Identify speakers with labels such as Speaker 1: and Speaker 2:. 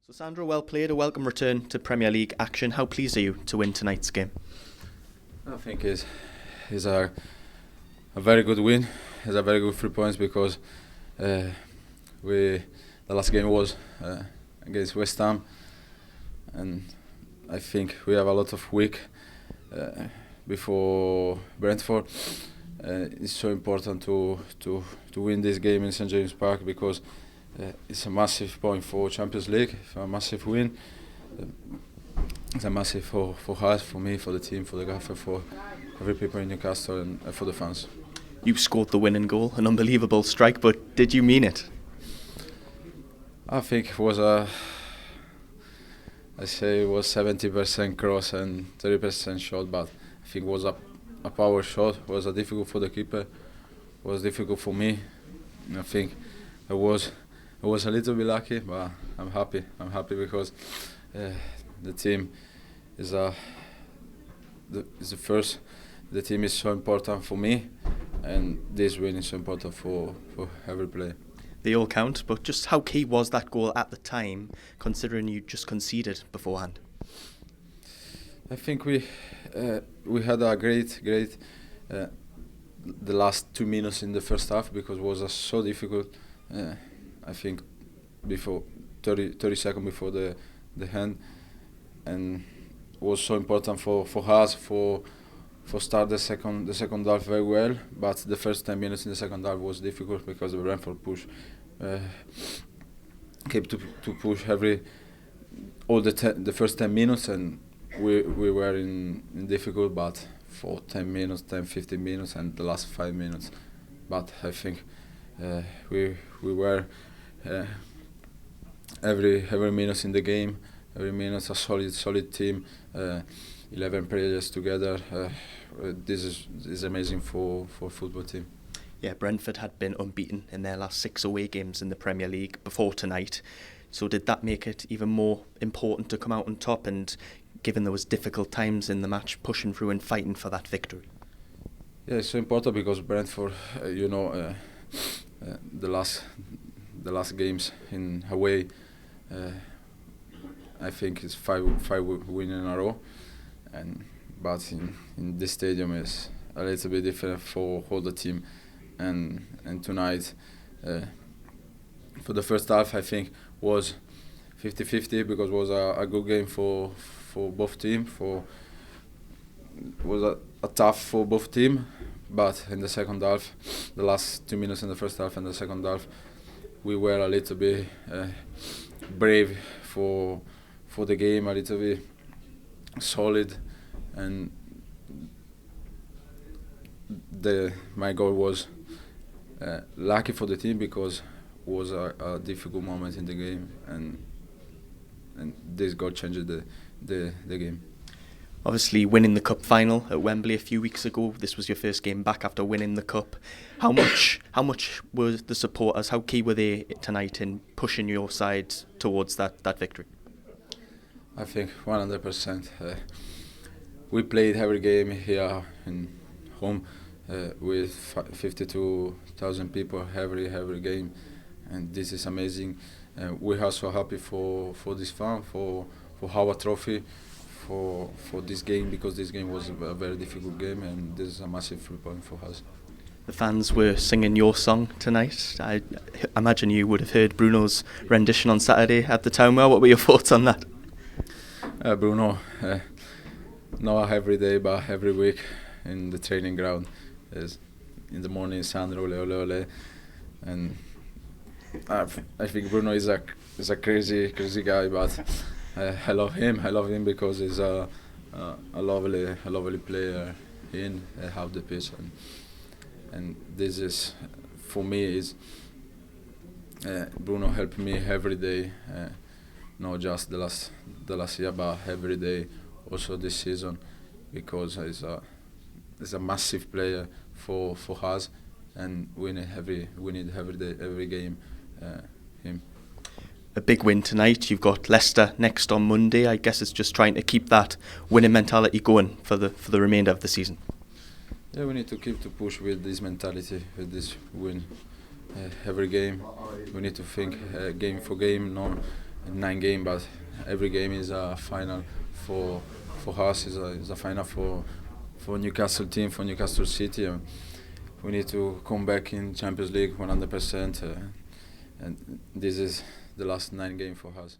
Speaker 1: So Sandro, well played, a welcome return to Premier League action. How pleased are you to win tonight's game?
Speaker 2: I think it's a very good win. It's a very good 3 points because the last game was against West Ham, and I think we have a lot of week before Brentford. It's so important to win this game in St James Park because it's a massive point for Champions League, a massive win. It's a massive for us, for me, for the team, for the gaffer, for every people in Newcastle and for the fans.
Speaker 1: You scored the winning goal, an unbelievable strike, but did you mean it?
Speaker 2: I think it was I say it was 70% cross and 30% shot, but I think it was a power shot. It was difficult for the keeper, it was difficult for me. I think I was a little bit lucky, but I'm happy. I'm happy because the team is the first. The team is so important for me, and this win is so important for every player.
Speaker 1: They all count, but just how key was that goal at the time, considering you just conceded beforehand?
Speaker 2: I think we had a great the last 2 minutes in the first half because it was so difficult. I think before 30 seconds before the hand, and it was so important for us for start the second half very well. But the first 10 minutes in the second half was difficult because the Brentford push kept to push all the first 10 minutes, and we were in difficult, but for 10 minutes, 15 minutes, and the last 5 minutes. But I think we were every minute in the game, every minute a solid team, 11 players together. This is amazing for football team.
Speaker 1: Yeah, Brentford had been unbeaten in their last 6 away games in the Premier League before tonight. So did that make it even more important to come out on top, and given there was difficult times in the match, pushing through and fighting for that victory?
Speaker 2: Yeah, it's so important because Brentford, the last games in away, I think it's five wins in a row, but in this stadium is a little bit different for all the team, and tonight for the first half I think was 50-50 because it was a good game for both teams. It was a tough for both teams, but in the second half, the last 2 minutes in the first half and the second half, we were a little bit brave for the game, a little bit solid, and my goal was lucky for the team because it was a difficult moment in the game, and this goal changed the game.
Speaker 1: Obviously winning the cup final at Wembley a few weeks ago, this was your first game back after winning the cup. How much were the supporters, how key were they tonight in pushing your side towards that victory?
Speaker 2: I think 100%. We played every game here in home with 52,000 people every game, and this is amazing. We are so happy for this fan, for our trophy, for this game, because this game was a very difficult game, and this is a massive 3 points for us.
Speaker 1: The fans were singing your song tonight. I imagine you would have heard Bruno's rendition on Saturday at the Town Well. What were your thoughts on that?
Speaker 2: Bruno, not every day but every week in the training ground, is in the morning Sandro, ole ole, and I think Bruno is a crazy guy, but I love him because he's a lovely player in half the pitch, and this is for me is Bruno helped me every day, not just the last year but every day, also this season, because he's a massive player for us, and we need every day, every game him.
Speaker 1: A big win tonight. You've got Leicester next on Monday. I guess it's just trying to keep that winning mentality going for the remainder of the season.
Speaker 2: Yeah, we need to keep to push with this mentality, with this win every game. We need to think game for game, not 9 games, but every game is a final for us. Is a final for Newcastle team, for Newcastle City. We need to come back in Champions League 100%, and this is the last 9 games for us.